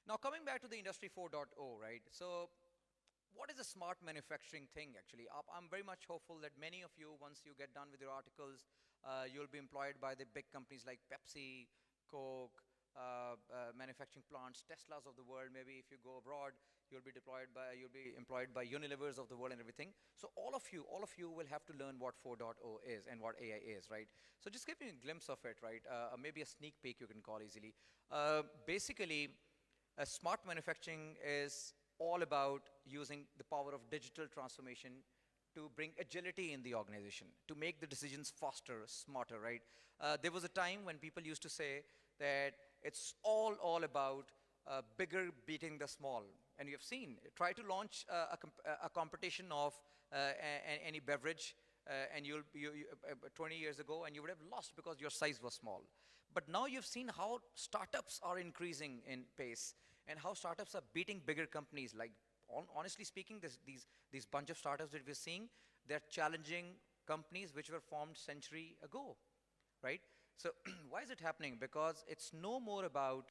Now coming back to the Industry 4.0, right? So what is a smart manufacturing thing actually? I'm very much hopeful that many of you, once you get done with your articles, you'll be employed by the big companies like Pepsi, Coke, manufacturing plants, Teslas of the world. Maybe if you go abroad, you'll be employed by Unilevers of the world and everything. So all of you will have to learn what 4.0 is and what AI is, right? So just give me a glimpse of it, right? Maybe a sneak peek you can call easily. Basically, smart manufacturing is all about using the power of digital transformation to bring agility in the organization, to make the decisions faster, smarter, right? There was a time when people used to say that it's all about bigger beating the small. And you have seen, try to launch a competition of any beverage, and 20 years ago, and you would have lost because your size was small. But now you've seen how startups are increasing in pace and how startups are beating bigger companies. Like, honestly speaking, these bunch of startups that we're seeing, they're challenging companies which were formed century ago, right? So why is it happening? Because it's no more about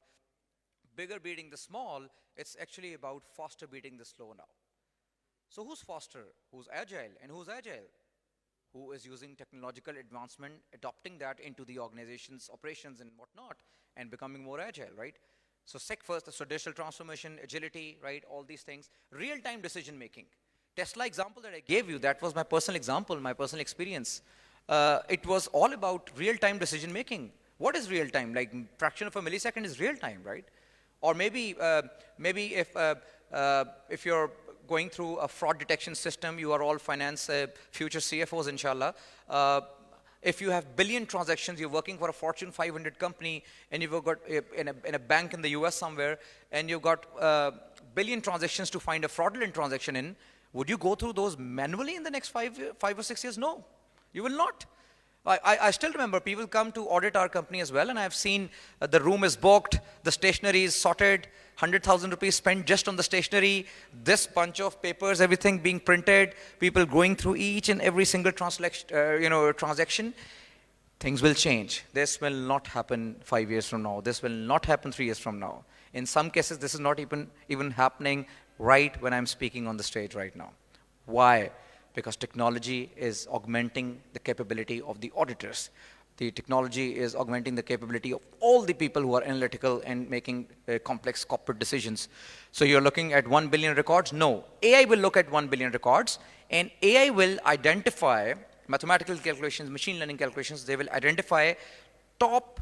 bigger beating the small, it's actually about faster beating the slow now. So who's faster? Who's agile? And who's agile? Who is using technological advancement, adopting that into the organization's operations and whatnot, and becoming more agile, right? So SEC first, so digital transformation, agility, right? All these things. Real-time decision making. Tesla example that I gave you, that was my personal example, my personal experience. It was all about real-time decision making. What is real-time? Like fraction of a millisecond is real-time, right? Or maybe if you're going through a fraud detection system, you are all finance future CFOs, inshallah. If you have billion transactions, you're working for a Fortune 500 company, and you've got in a bank in the US somewhere, and you've got billion transactions to find a fraudulent transaction in, would you go through those manually in the next 5 or 6 years? No, you will not. I still remember people come to audit our company as well, and I've seen the room is booked, the stationery is sorted, 100,000 rupees spent just on the stationery, this bunch of papers, everything being printed, people going through each and every single transaction. Things will change. This will not happen 5 years from now. This will not happen 3 years from now. In some cases, this is not even happening right when I'm speaking on the stage right now. Why? Because technology is augmenting the capability of the auditors. The technology is augmenting the capability of all the people who are analytical and making complex corporate decisions. So you're looking at 1 billion records? No. AI will look at 1 billion records, and AI will identify mathematical calculations, machine learning calculations. They will identify top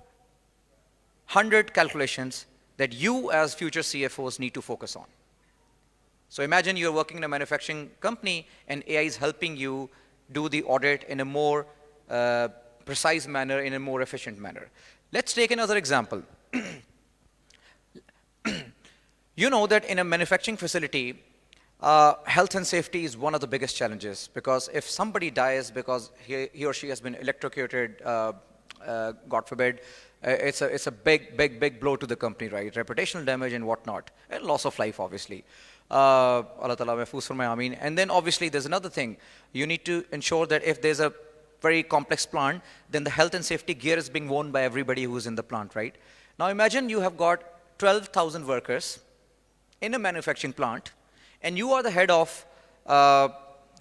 100 calculations that you as future CFOs need to focus on. So imagine you're working in a manufacturing company and AI is helping you do the audit in a more precise manner, in a more efficient manner. Let's take another example. You know that in a manufacturing facility, health and safety is one of the biggest challenges, because if somebody dies because he or she has been electrocuted, God forbid, it's a big blow to the company, right? Reputational damage and whatnot, and loss of life, obviously. Allah Ta'ala mahfoos farmaye, Ameen. And then obviously there's another thing. You need to ensure that if there's a very complex plant, then the health and safety gear is being worn by everybody who's in the plant, right? Now imagine you have got 12,000 workers in a manufacturing plant, and you are the head of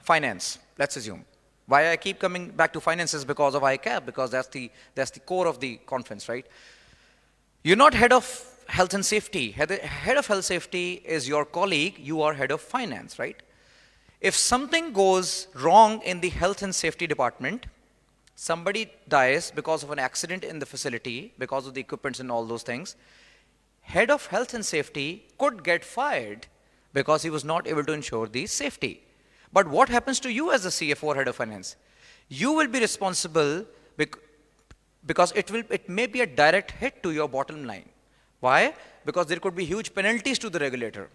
finance, let's assume. Why I keep coming back to finances? Because of ICAP, because that's the core of the conference, right? You're not head of health and safety. Head of health safety is your colleague. You are head of finance, right? If something goes wrong in the health and safety department, somebody dies because of an accident in the facility, because of the equipments and all those things, head of health and safety could get fired because he was not able to ensure the safety. But what happens to you as the CFO or head of finance? You will be responsible because it may be a direct hit to your bottom line. Why? Because there could be huge penalties to the regulator.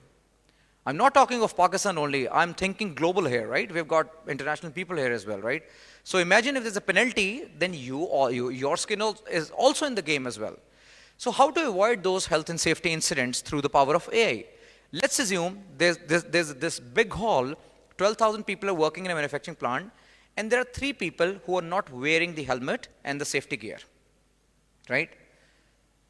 I'm not talking of Pakistan only. I'm thinking global here, right? We've got international people here as well, right? So imagine if there's a penalty, then your skin is also in the game as well. So how to avoid those health and safety incidents through the power of AI? Let's assume there's this big hall, 12,000 people are working in a manufacturing plant, and there are 3 people who are not wearing the helmet and the safety gear, right?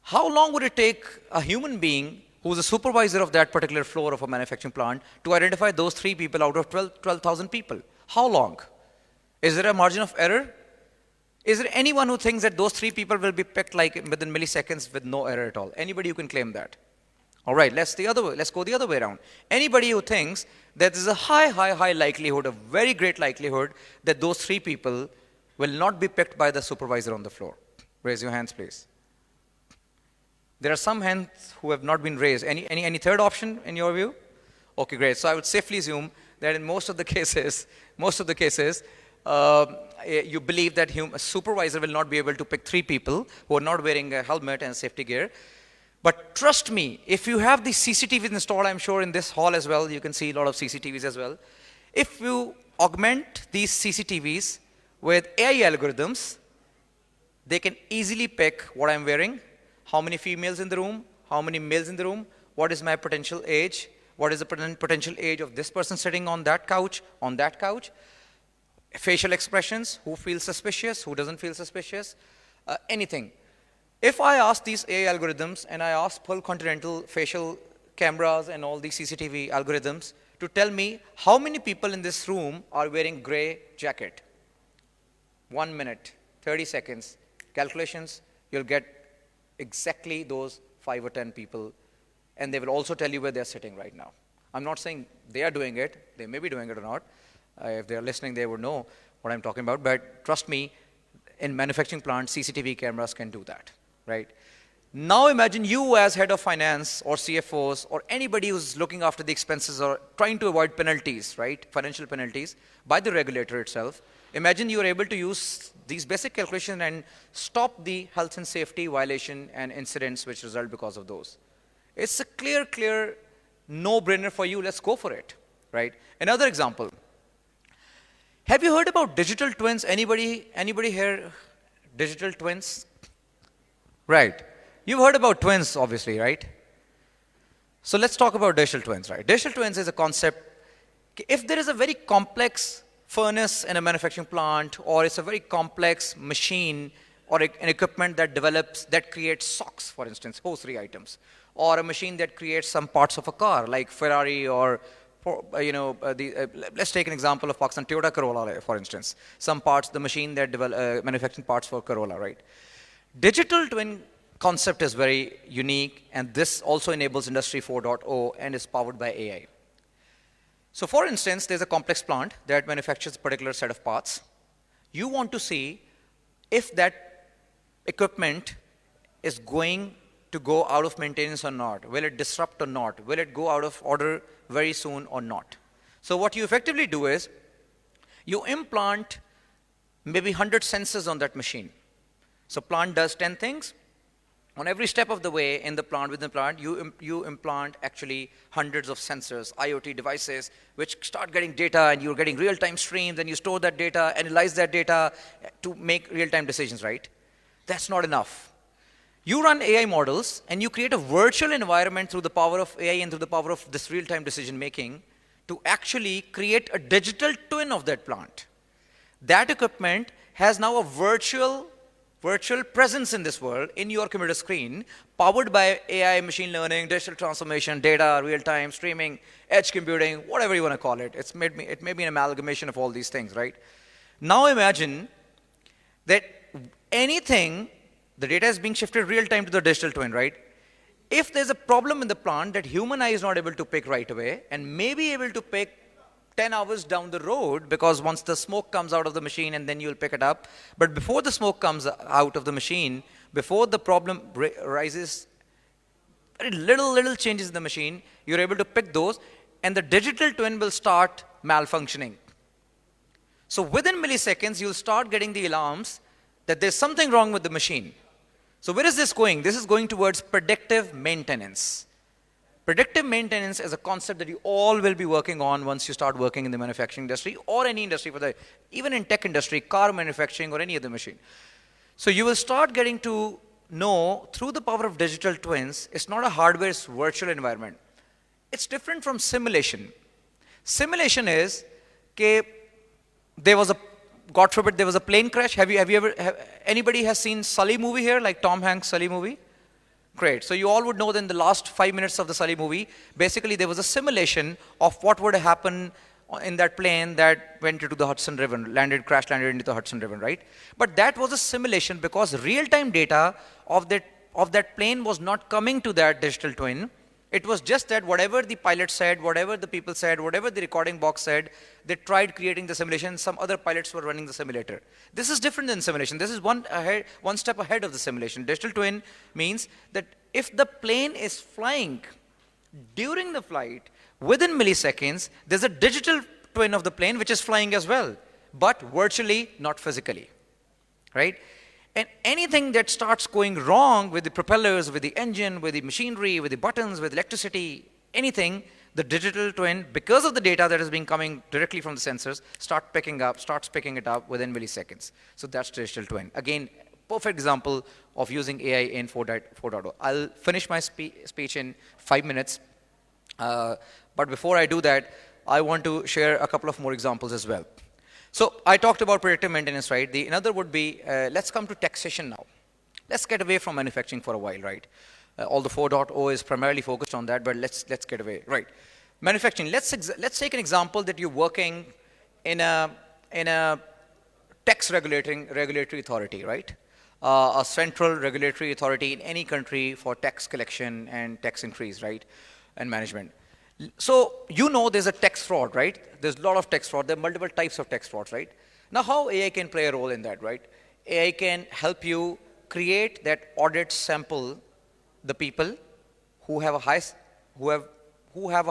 How long would it take a human being who's a supervisor of that particular floor of a manufacturing plant, to identify those 3 people out of 12,000 people. How long? Is there a margin of error? Is there anyone who thinks that those 3 people will be picked like within milliseconds with no error at all? Anybody who can claim that? All right, let's go the other way around. Anybody who thinks that there's a high likelihood, a very great likelihood, that those 3 people will not be picked by the supervisor on the floor? Raise your hands, please. There are some hands who have not been raised. Any third option in your view? Okay, great. So I would safely assume that in most of the cases, you believe that a supervisor will not be able to pick 3 people who are not wearing a helmet and safety gear. But trust me, if you have the CCTVs installed, I'm sure in this hall as well, you can see a lot of CCTVs as well. If you augment these CCTVs with AI algorithms, they can easily pick what I'm wearing, how many females in the room, how many males in the room, what is my potential age, what is the potential age of this person sitting on that couch, facial expressions, who feels suspicious, who doesn't feel suspicious, anything. If I ask these AI algorithms and I ask full continental facial cameras and all these CCTV algorithms to tell me how many people in this room are wearing gray jacket, 1 minute, 30 seconds, calculations, you'll get exactly those 5 or 10 people, and they will also tell you where they're sitting right now. I'm not saying they are doing it, they may be doing it or not. If they're listening, they would know what I'm talking about, but trust me, in manufacturing plants, CCTV cameras can do that, right? Now imagine you as head of finance or CFOs or anybody who's looking after the expenses or trying to avoid penalties, right? Financial penalties by the regulator itself. Imagine you are able to use these basic calculations and stop the health and safety violation and incidents which result because of those. It's a clear no-brainer for you. Let's go for it, right? Another example. Have you heard about digital twins? Anybody here? Digital twins? Right. You've heard about twins, obviously, right? So let's talk about digital twins, right? Digital twins is a concept. If there is a very complex furnace in a manufacturing plant, or it's a very complex machine or an equipment that creates socks, for instance, hosiery items, or a machine that creates some parts of a car, like Ferrari or let's take an example of Pakistan, Toyota Corolla, for instance. Some parts, the machine that manufacturing parts for Corolla, right? Digital twin concept is very unique, and this also enables Industry 4.0 and is powered by AI. So for instance, there's a complex plant that manufactures a particular set of parts. You want to see if that equipment is going to go out of maintenance or not. Will it disrupt or not? Will it go out of order very soon or not? So what you effectively do is you implant maybe 100 sensors on that machine. So plant does 10 things. On every step of the way in the plant, within the plant, you implant actually hundreds of sensors, IoT devices, which start getting data, and you're getting real-time streams, and you store that data, analyze that data to make real-time decisions, right? That's not enough. You run AI models, and you create a virtual environment through the power of AI and through the power of this real-time decision-making to actually create a digital twin of that plant. That equipment has now a virtual presence in this world, in your computer screen, powered by AI, machine learning, digital transformation, data, real-time, streaming, edge computing, whatever you want to call it. It may be an amalgamation of all these things, right? Now imagine that the data is being shifted real-time to the digital twin, right? If there's a problem in the plant that human eye is not able to pick right away, and may be able to pick 10 hours down the road, because once the smoke comes out of the machine and then you'll pick it up. But before the smoke comes out of the machine, before the problem rises, very little changes in the machine, you're able to pick those, and the digital twin will start malfunctioning. So within milliseconds, you'll start getting the alarms that there's something wrong with the machine. So where is this going? This is going towards predictive maintenance. Predictive maintenance is a concept that you all will be working on once you start working in the manufacturing industry or any industry, even in tech industry, car manufacturing or any other machine. So you will start getting to know through the power of digital twins, it's not a hardware, it's virtual environment. It's different from simulation. Simulation is, God forbid, there was a plane crash. Anybody has seen Sully movie here, like Tom Hanks' Sully movie? Great. So you all would know that in the last 5 minutes of the Sully movie, basically there was a simulation of what would happen in that plane that went into the Hudson River, crash landed into the Hudson River, right? But that was a simulation because real-time data of that plane was not coming to that digital twin. It was just that whatever the pilot said, whatever the people said, whatever the recording box said, they tried creating the simulation. Some other pilots were running the simulator. This is different than simulation. This is one step ahead of the simulation. Digital twin means that if the plane is flying during the flight, within milliseconds, there's a digital twin of the plane which is flying as well, but virtually, not physically, right? And anything that starts going wrong with the propellers, with the engine, with the machinery, with the buttons, with electricity, anything, the digital twin, because of the data that is being coming directly from the sensors, starts picking it up within milliseconds. So that's digital twin. Again, perfect example of using AI in 4.0. I'll finish my speech in 5 minutes. But before I do that, I want to share a couple of more examples as well. So I talked about predictive maintenance, right? Another would be, let's come to taxation now. Let's get away from manufacturing for a while, right? Although 4.0 is primarily focused on that, but let's get away, right? Manufacturing, let's take an example that you're working in a tax regulatory authority, right? A central regulatory authority in any country for tax collection and tax increase, right? And management. So you know there's a tax fraud, right? There's a lot of tax fraud. There are multiple types of tax frauds, right? Now how AI can play a role in that, right? AI can help you create that audit sample, the people who have a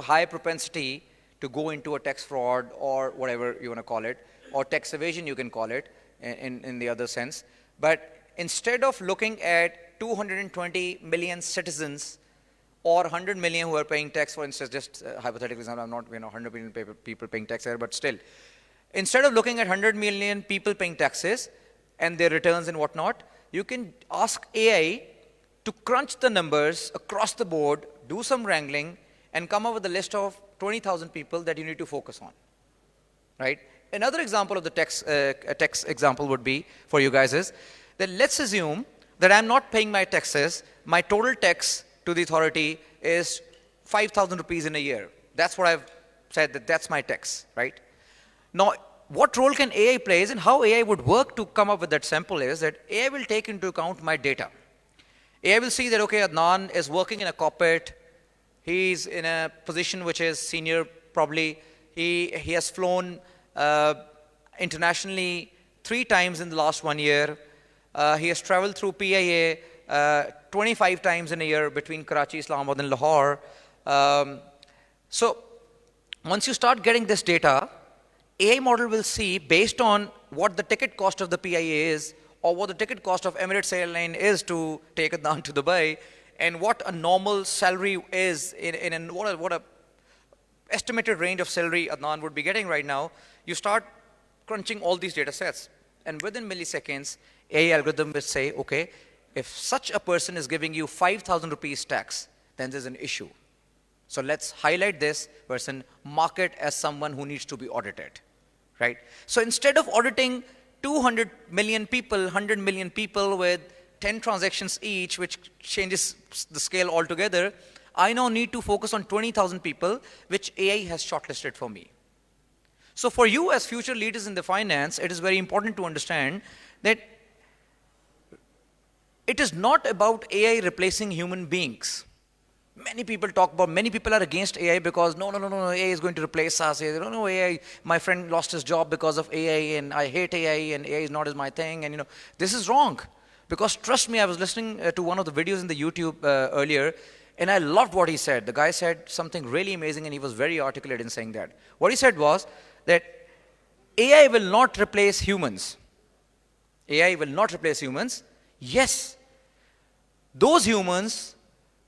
high propensity to go into a tax fraud or whatever you want to call it, or tax evasion you can call it in the other sense. But instead of looking at 220 million citizens or 100 million who are paying tax, for instance, just hypothetically, I'm not 100 million people paying tax here, but still, instead of looking at 100 million people paying taxes and their returns and whatnot, you can ask AI to crunch the numbers across the board, do some wrangling, and come up with a list of 20,000 people that you need to focus on, right? Another example of the tax example would be for you guys is that let's assume that I'm not paying my taxes. My total tax to the authority is 5,000 rupees in a year. That's what I've said, that's my tax, right? Now, what role can AI play and how AI would work to come up with that sample is that AI will take into account my data. AI will see that, okay, Adnan is working in a corporate. He's in a position which is senior, probably. He has flown internationally 3 times in the last 1 year. He has traveled through PIA 25 times in a year between Karachi, Islamabad, and Lahore. So once you start getting this data, AI model will see based on what the ticket cost of the PIA is, or what the ticket cost of Emirates Airline is to take it down to Dubai, and what a normal salary is, what a estimated range of salary Adnan would be getting right now. You start crunching all these data sets, and within milliseconds, AI algorithm will say, okay, if such a person is giving you 5,000 rupees tax, then there's an issue. So let's highlight this person, mark it as someone who needs to be audited, right? So instead of auditing 200 million people, 100 million people with 10 transactions each, which changes the scale altogether, I now need to focus on 20,000 people, which AI has shortlisted for me. So for you as future leaders in the finance, it is very important to understand that it is not about AI replacing human beings. Many people are against AI because no, AI is going to replace us. They don't know AI, my friend lost his job because of AI and I hate AI and AI is not my thing. And this is wrong. Because trust me, I was listening to one of the videos in the YouTube earlier and I loved what he said. The guy said something really amazing and he was very articulate in saying that. What he said was that AI will not replace humans. AI will not replace humans. Yes, those humans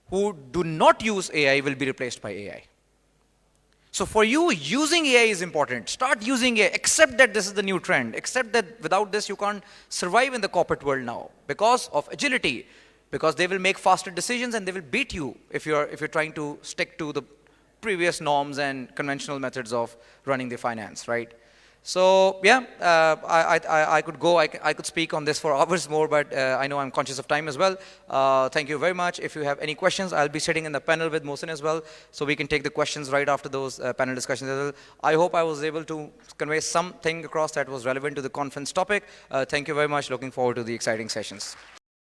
who do not use AI will be replaced by AI. So for you, using AI is important. Start using AI. Accept that this is the new trend. Accept that without this, you can't survive in the corporate world now because of agility. Because they will make faster decisions and they will beat you if you're trying to stick to the previous norms and conventional methods of running the finance, right? So yeah, I could go, I could speak on this for hours more, but I know I'm conscious of time as well. Thank you very much. If you have any questions, I'll be sitting in the panel with Mohsin as well, so we can take the questions right after those panel discussions as well. I hope I was able to convey something across that was relevant to the conference topic. Thank you very much. Looking forward to the exciting sessions.